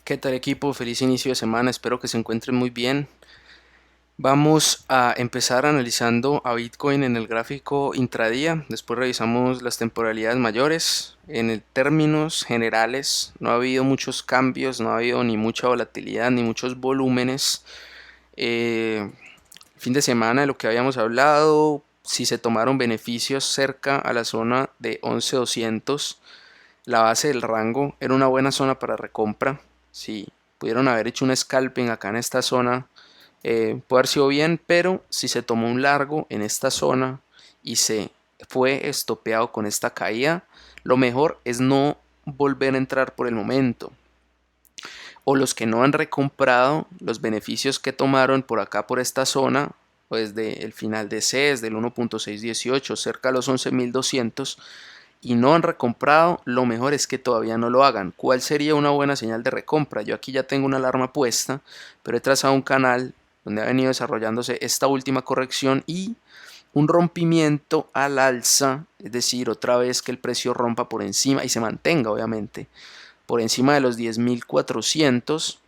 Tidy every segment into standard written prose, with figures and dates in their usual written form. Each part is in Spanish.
¿Qué tal, equipo? Feliz inicio de semana, espero que se encuentren muy bien. Vamos a empezar analizando a Bitcoin en el gráfico intradía, después revisamos las temporalidades mayores. Términos generales no ha habido muchos cambios, no ha habido ni mucha volatilidad ni muchos volúmenes. Eh, Fin de semana de lo que habíamos hablado, si se tomaron beneficios cerca a la zona de 11.200, la base del rango era una buena zona para recompra. Si pudieron haber hecho un scalping acá en esta zona, puede haber sido bien, pero si se tomó un largo en esta zona y se fue estopeado con esta caída, lo mejor es no volver a entrar por el momento. O los que no han recomprado los beneficios que tomaron por acá por esta zona, pues desde el final de CES del 1.618 cerca de los 11.200, y no han recomprado, lo mejor es que todavía no lo hagan. ¿Cuál sería una buena señal de recompra? Yo aquí ya tengo una alarma puesta, pero he trazado un canal donde ha venido desarrollándose esta última corrección y un rompimiento al alza, es decir, otra vez que el precio rompa por encima y se mantenga, obviamente, por encima de los 10.400,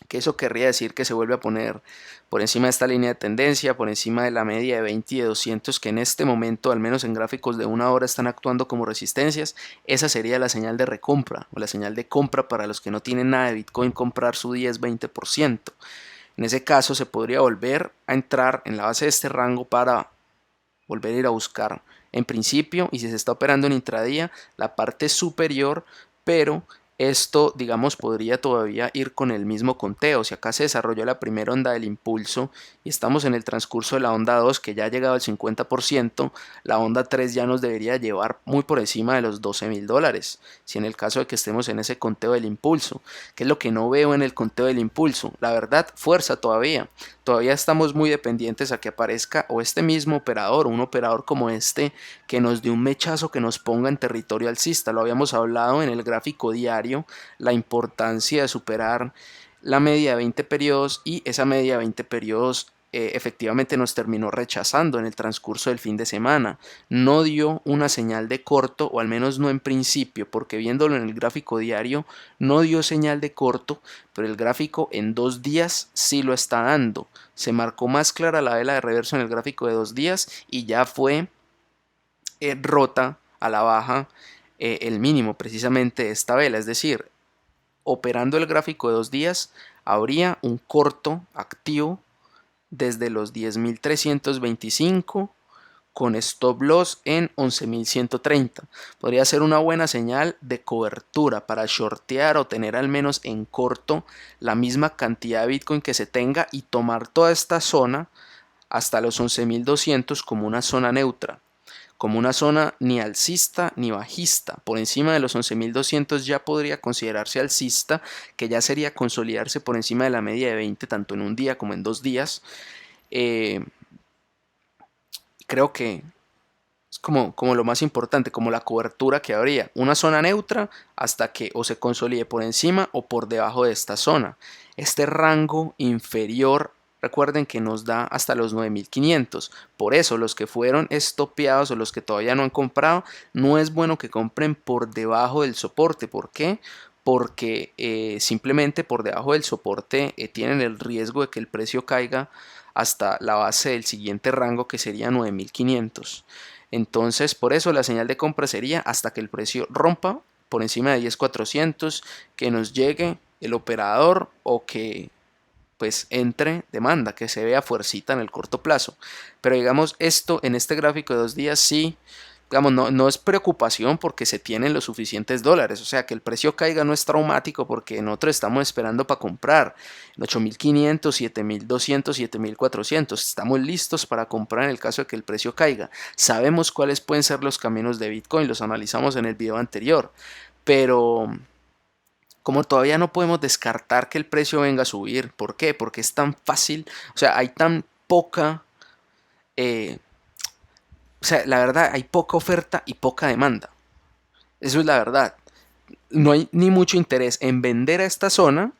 que eso querría decir que se vuelve a poner por encima de esta línea de tendencia, por encima de la media de 20 y de 200, que en este momento, al menos en gráficos de una hora, están actuando como resistencias. Esa sería la señal de recompra o la señal de compra para los que no tienen nada de Bitcoin, comprar su 10-20%. En ese caso se podría volver a entrar en la base de este rango para volver a ir a buscar en principio, y si se está operando en intradía, la parte superior, pero esto, digamos, podría todavía ir con el mismo conteo. Si acá se desarrolló la primera onda del impulso y estamos en el transcurso de la onda 2 que ya ha llegado al 50%, la onda 3 ya nos debería llevar muy por encima de los $12.000. Si en el caso de que estemos en ese conteo del impulso, que es lo que no veo en el conteo del impulso, la verdad, fuerza todavía. Todavía estamos muy dependientes a que aparezca o este mismo operador, un operador como este, que nos dé un mechazo que nos ponga en territorio alcista. Lo habíamos hablado en el gráfico diario, la importancia de superar la media de 20 periodos, y esa media de 20 periodos efectivamente nos terminó rechazando en el transcurso del fin de semana. No dio una señal de corto, o al menos no en principio, porque viéndolo en el gráfico diario no dio señal de corto, pero el gráfico en 2 días sí lo está dando. Se marcó más clara la vela de reverso en el gráfico de 2 días y ya fue rota a la baja el mínimo precisamente de esta vela. Es decir, operando el gráfico de 2 días habría un corto activo desde los 10.325 con stop loss en 11.130. Podría ser una buena señal de cobertura para shortear o tener al menos en corto la misma cantidad de Bitcoin que se tenga y tomar toda esta zona hasta los 11.200 como una zona neutra, como una zona ni alcista ni bajista. Por encima de los 11.200 ya podría considerarse alcista, que ya sería consolidarse por encima de la media de 20 tanto en un día como en 2 días. Eh, Creo que es como lo más importante, como la cobertura que habría. Una zona neutra hasta que o se consolide por encima o por debajo de esta zona. Este rango inferior, recuerden que nos da hasta los 9.500. Por eso los que fueron estopeados o los que todavía no han comprado, no es bueno que compren por debajo del soporte. ¿Por qué? Porque simplemente por debajo del soporte tienen el riesgo de que el precio caiga hasta la base del siguiente rango, que sería 9.500. Entonces, por eso la señal de compra sería hasta que el precio rompa por encima de 10.400, que nos llegue el operador o que pues entre demanda, que se vea fuercita en el corto plazo. Pero digamos, esto en este gráfico de 2 días sí, digamos, no es preocupación porque se tienen los suficientes dólares. O sea, que el precio caiga no es traumático porque nosotros estamos esperando para comprar en 8.500, 7.200, 7.400. Estamos listos para comprar en el caso de que el precio caiga. Sabemos cuáles pueden ser los caminos de Bitcoin, los analizamos en el video anterior. Pero como todavía no podemos descartar que el precio venga a subir, ¿por qué? Porque es tan fácil, o sea, hay tan poca, eh, o sea, la verdad, hay poca oferta y poca demanda. Eso es la verdad. No hay ni mucho interés en vender a esta zona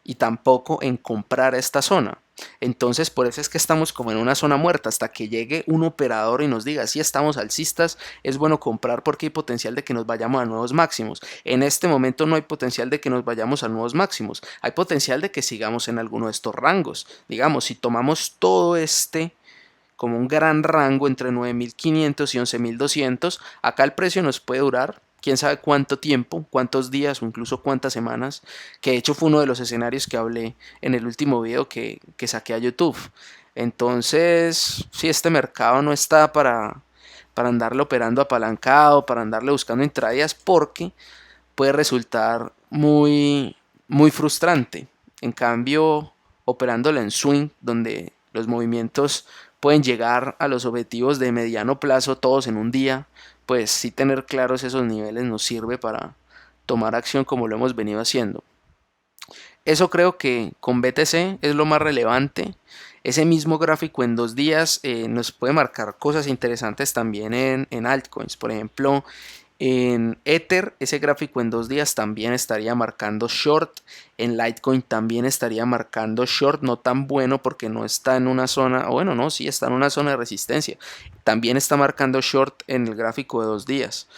y tampoco en comprar a esta zona. Entonces por eso es que estamos como en una zona muerta. Hasta que llegue un operador y nos diga si estamos alcistas, es bueno comprar porque hay potencial de que nos vayamos a nuevos máximos. En este momento no hay potencial de que nos vayamos a nuevos máximos, hay potencial de que sigamos en alguno de estos rangos. Digamos, si tomamos todo este como un gran rango entre 9.500 y 11.200, acá el precio nos puede durar quién sabe cuánto tiempo, cuántos días o incluso cuántas semanas, que de hecho fue uno de los escenarios que hablé en el último video que saqué a YouTube. Entonces, si este mercado no está para andarle operando apalancado, para andarle buscando intradías, porque puede resultar muy frustrante. En cambio, operándole en swing, donde los movimientos pueden llegar a los objetivos de mediano plazo todos en un día, pues sí tener claros esos niveles nos sirve para tomar acción como lo hemos venido haciendo. Eso creo que con BTC es lo más relevante. Ese mismo gráfico en 2 días nos puede marcar cosas interesantes también en altcoins. Por ejemplo, en Ether, ese gráfico en 2 días también estaría marcando short. En Litecoin también estaría marcando short, no tan bueno porque no está en una zona, o bueno, no, sí está en una zona de resistencia. También está marcando short en el gráfico de 2 días.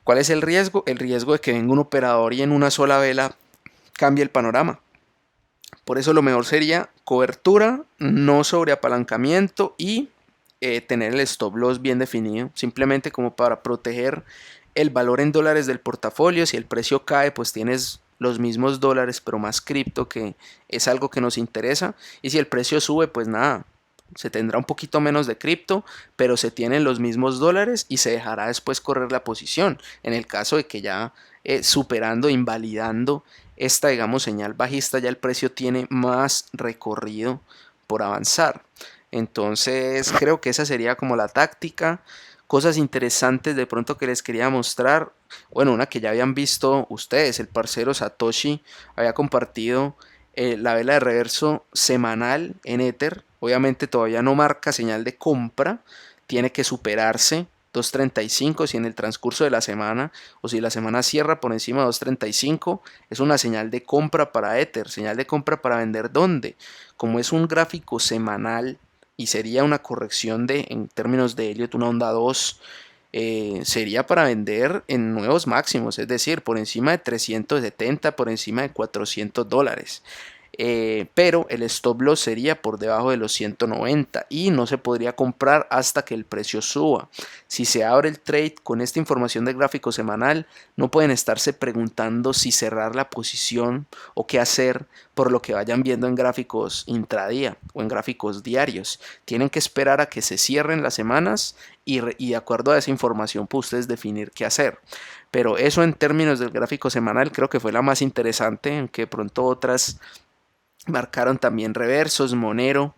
¿Cuál es el riesgo? El riesgo de que venga un operador y en una sola vela cambie el panorama. Por eso lo mejor sería cobertura, no sobreapalancamiento y tener el stop loss bien definido, simplemente como para proteger el valor en dólares del portafolio. Si el precio cae, pues tienes los mismos dólares pero más cripto, que es algo que nos interesa. Y si el precio sube, pues nada, se tendrá un poquito menos de cripto, pero se tienen los mismos dólares y se dejará después correr la posición en el caso de que ya superando, invalidando esta, digamos, señal bajista, ya el precio tiene más recorrido por avanzar. Entonces creo que esa sería como la táctica. Cosas interesantes de pronto que les quería mostrar. Bueno, una que ya habían visto ustedes, el parcero Satoshi había compartido la vela de reverso semanal en Ether. Obviamente todavía no marca señal de compra, tiene que superarse 2.35 si en el transcurso de la semana o si la semana cierra por encima de 2.35 es una señal de compra para Ether. Señal de compra para vender ¿dónde? Como es un gráfico semanal y sería una corrección de, en términos de Elliott, una onda 2, sería para vender en nuevos máximos, es decir, por encima de 370, por encima de $400. Pero el stop loss sería por debajo de los 190 y no se podría comprar hasta que el precio suba. Si se abre el trade con esta información del gráfico semanal, no pueden estarse preguntando si cerrar la posición o qué hacer por lo que vayan viendo en gráficos intradía o en gráficos diarios. Tienen que esperar a que se cierren las semanas y de acuerdo a esa información pues ustedes definir qué hacer. Pero eso en términos del gráfico semanal creo que fue la más interesante, aunque pronto otras marcaron también reversos. Monero,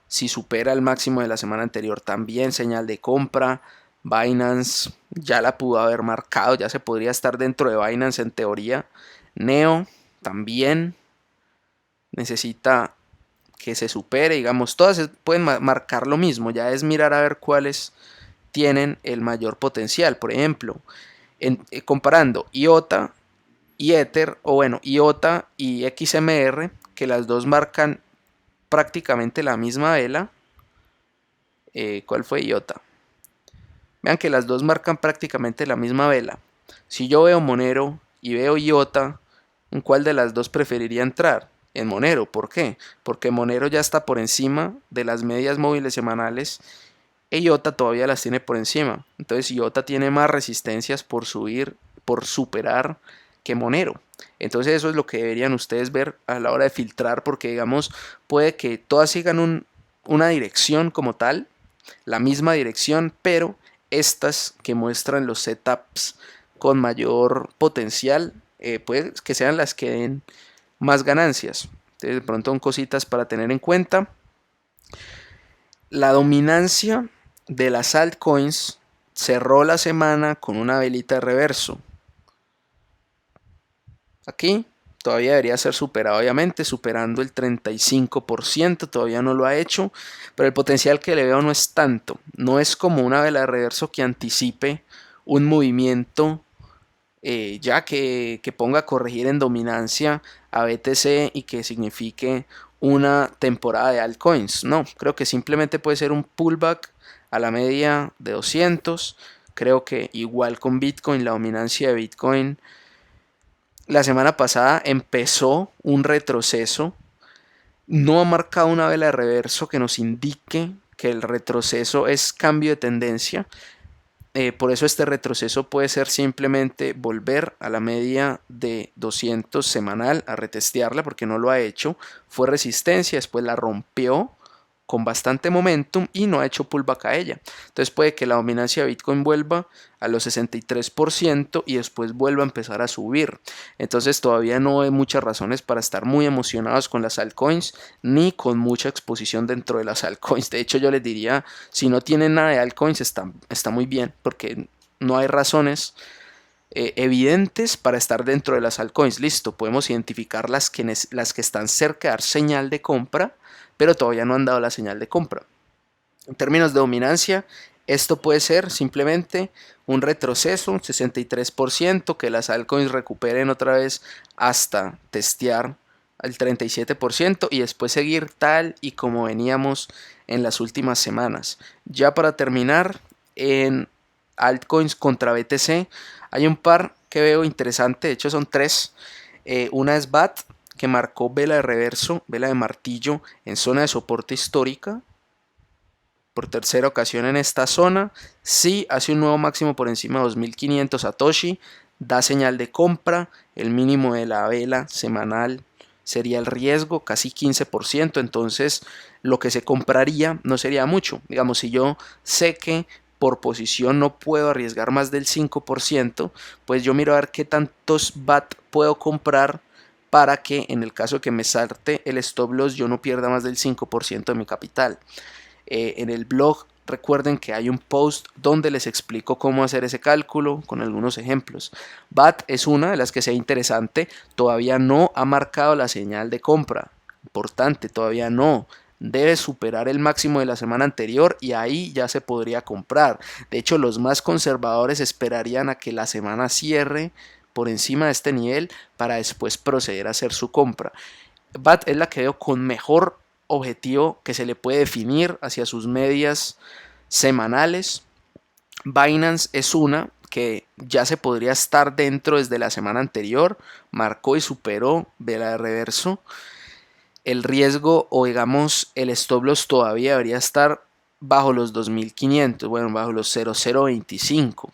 si supera el máximo de la semana anterior, también señal de compra. Binance ya la pudo haber marcado, ya se podría estar dentro de Binance en teoría. Neo también necesita que se supere, digamos, todas pueden marcar lo mismo, ya es mirar a ver cuáles tienen el mayor potencial. Por ejemplo, comparando IOTA y Ether, o bueno, IOTA y XMR, que las dos marcan prácticamente la misma vela. ¿Cuál fue IOTA? Vean que las dos marcan prácticamente la misma vela. Si yo veo Monero y veo IOTA, ¿en cuál de las dos preferiría entrar? En Monero. ¿Por qué? Porque Monero ya está por encima de las medias móviles semanales e IOTA todavía las tiene por encima. Entonces IOTA tiene más resistencias por subir, por superar que Monero. Entonces eso es lo que deberían ustedes ver a la hora de filtrar, porque digamos puede que todas sigan una dirección como tal, la misma dirección, pero estas que muestran los setups con mayor potencial puede que sean las que den más ganancias. Entonces de pronto son cositas para tener en cuenta. La dominancia de las altcoins cerró la semana con una velita de reverso. Aquí todavía debería ser superado, obviamente, superando el 35%, todavía no lo ha hecho, pero el potencial que le veo no es tanto. No es como una vela de reverso que anticipe un movimiento ya que ponga a corregir en dominancia a BTC y que signifique una temporada de altcoins. No, creo que simplemente puede ser un pullback a la media de 200. Creo que igual con Bitcoin, la dominancia de Bitcoin la semana pasada empezó un retroceso. No ha marcado una vela de reverso que nos indique que el retroceso es cambio de tendencia. Por eso este retroceso puede ser simplemente volver a la media de 200 semanal a retestearla porque no lo ha hecho. Fue resistencia, después la rompió con bastante momentum y no ha hecho pullback a ella. Entonces puede que la dominancia de Bitcoin vuelva a los 63% y después vuelva a empezar a subir. Entonces todavía no hay muchas razones para estar muy emocionados con las altcoins ni con mucha exposición dentro de las altcoins. De hecho yo les diría, si no tienen nada de altcoins está muy bien porque no hay razones evidentes para estar dentro de las altcoins. Listo, podemos identificar las que están cerca de dar señal de compra, pero todavía no han dado la señal de compra. En términos de dominancia, esto puede ser simplemente un retroceso, un 63%, que las altcoins recuperen otra vez hasta testear el 37% y después seguir tal y como veníamos en las últimas semanas. Ya para terminar, en altcoins contra BTC hay un par que veo interesante, de hecho son tres. Una es BAT, que marcó vela de reverso, vela de martillo en zona de soporte histórica por tercera ocasión en esta zona. Si hace un nuevo máximo por encima de 2500 Satoshi, da señal de compra. El mínimo de la vela semanal sería el riesgo, casi 15%. Entonces lo que se compraría no sería mucho. Digamos, si yo sé que por posición no puedo arriesgar más del 5%, pues yo miro a ver qué tantos BAT puedo comprar para que en el caso de que me salte el stop loss yo no pierda más del 5% de mi capital. En el blog recuerden que hay un post donde les explico cómo hacer ese cálculo con algunos ejemplos. BAT es una de las que sea interesante, todavía no ha marcado la señal de compra, importante, todavía no. Debe superar el máximo de la semana anterior y ahí ya se podría comprar. De hecho, los más conservadores esperarían a que la semana cierre por encima de este nivel para después proceder a hacer su compra. BAT es la que veo con mejor objetivo que se le puede definir hacia sus medias semanales. Binance es una que ya se podría estar dentro desde la semana anterior, marcó y superó vela de reverso. El riesgo o digamos el stop loss todavía debería estar bajo los 2500, bueno, bajo los 0025.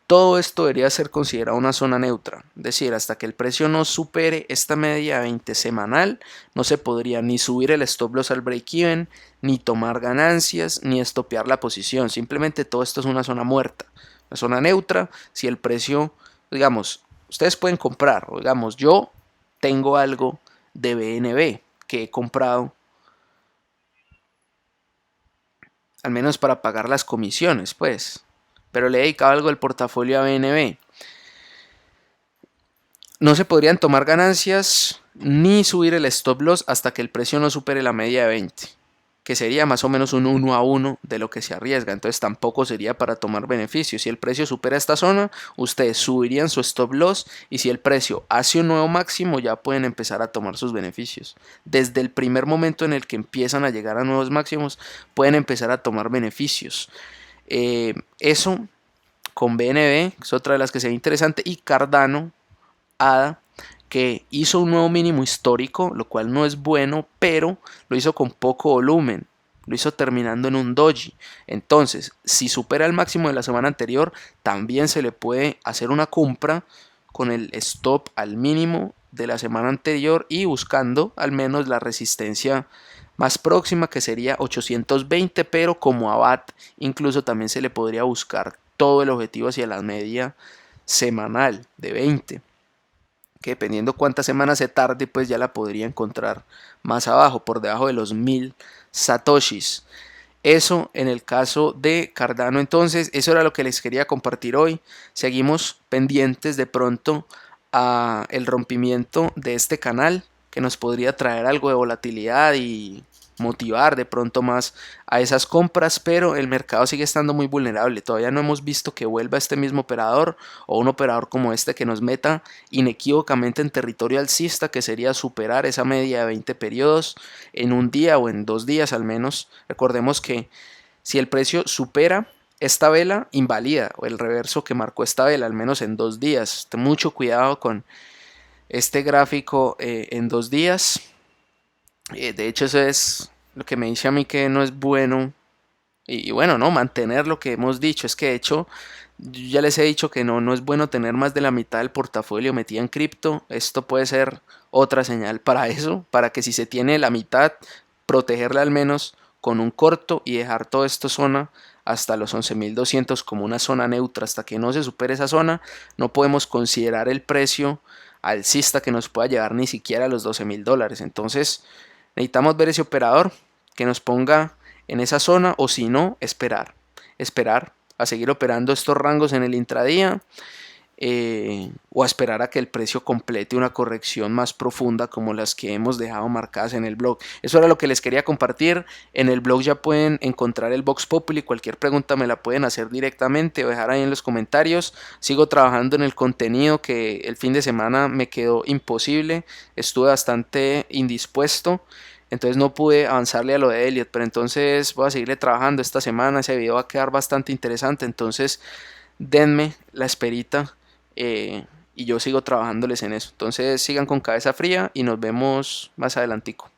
Todo esto debería ser considerado una zona neutra, es decir, hasta que el precio no supere esta media de 20 semanal, no se podría ni subir el stop loss al break-even, ni tomar ganancias, ni estopear la posición. Simplemente todo esto es una zona muerta, una zona neutra. Si el precio, digamos, ustedes pueden comprar, o digamos, yo tengo algo de BNB que he comprado, al menos para pagar las comisiones, pues, pero le he dedicado algo del portafolio a BNB. No se podrían tomar ganancias ni subir el stop loss hasta que el precio no supere la media de 20, que sería más o menos un 1 a 1 de lo que se arriesga. Entonces tampoco sería para tomar beneficios. Si el precio supera esta zona, ustedes subirían su stop loss y si el precio hace un nuevo máximo ya pueden empezar a tomar sus beneficios. Desde el primer momento en el que empiezan a llegar a nuevos máximos pueden empezar a tomar beneficios. Eso con BNB es otra de las que se ve interesante, y Cardano ADA, que hizo un nuevo mínimo histórico, lo cual no es bueno, pero lo hizo con poco volumen, lo hizo terminando en un doji. Entonces, si supera el máximo de la semana anterior, también se le puede hacer una compra con el stop al mínimo de la semana anterior y buscando al menos la resistencia más próxima, que sería 820, pero como a BAT incluso también se le podría buscar todo el objetivo hacia la media semanal de 20, que dependiendo cuántas semanas se tarde, pues ya la podría encontrar más abajo, por debajo de los 1000 satoshis. Eso en el caso de Cardano. Entonces, eso era lo que les quería compartir hoy. Seguimos pendientes de pronto a el rompimiento de este canal, que nos podría traer algo de volatilidad y motivar de pronto más a esas compras, pero el mercado sigue estando muy vulnerable. Todavía no hemos visto que vuelva este mismo operador o un operador como este que nos meta inequívocamente en territorio alcista, que sería superar esa media de 20 periodos en un día o en 2 días al menos. Recordemos que si el precio supera esta vela, invalida o el reverso que marcó esta vela, al menos en 2 días. Ten mucho cuidado con este gráfico en 2 días. De hecho, eso es lo que me dice a mí que no es bueno. Y bueno, no, mantener lo que hemos dicho. Es que de hecho, yo ya les he dicho que no es bueno tener más de la mitad del portafolio metida en cripto. Esto puede ser otra señal para eso, para que si se tiene la mitad, protegerla al menos con un corto y dejar toda esta zona hasta los 11.200 como una zona neutra. Hasta que no se supere esa zona, no podemos considerar el precio alcista que nos pueda llevar ni siquiera a los $12.000. Entonces necesitamos ver ese operador que nos ponga en esa zona, o si no, esperar a seguir operando estos rangos en el intradía, o a esperar a que el precio complete una corrección más profunda como las que hemos dejado marcadas en el blog. Eso era lo que les quería compartir. En el blog ya pueden encontrar el Vox Populi. Cualquier pregunta me la pueden hacer directamente o dejar ahí en los comentarios. Sigo trabajando en el contenido que el fin de semana me quedó imposible. Estuve bastante indispuesto, entonces no pude avanzarle a lo de Elliot, pero entonces voy a seguirle trabajando esta semana. Ese video va a quedar bastante interesante, entonces denme la esperita, y yo sigo trabajándoles en eso. Entonces sigan con cabeza fría y nos vemos más adelantico.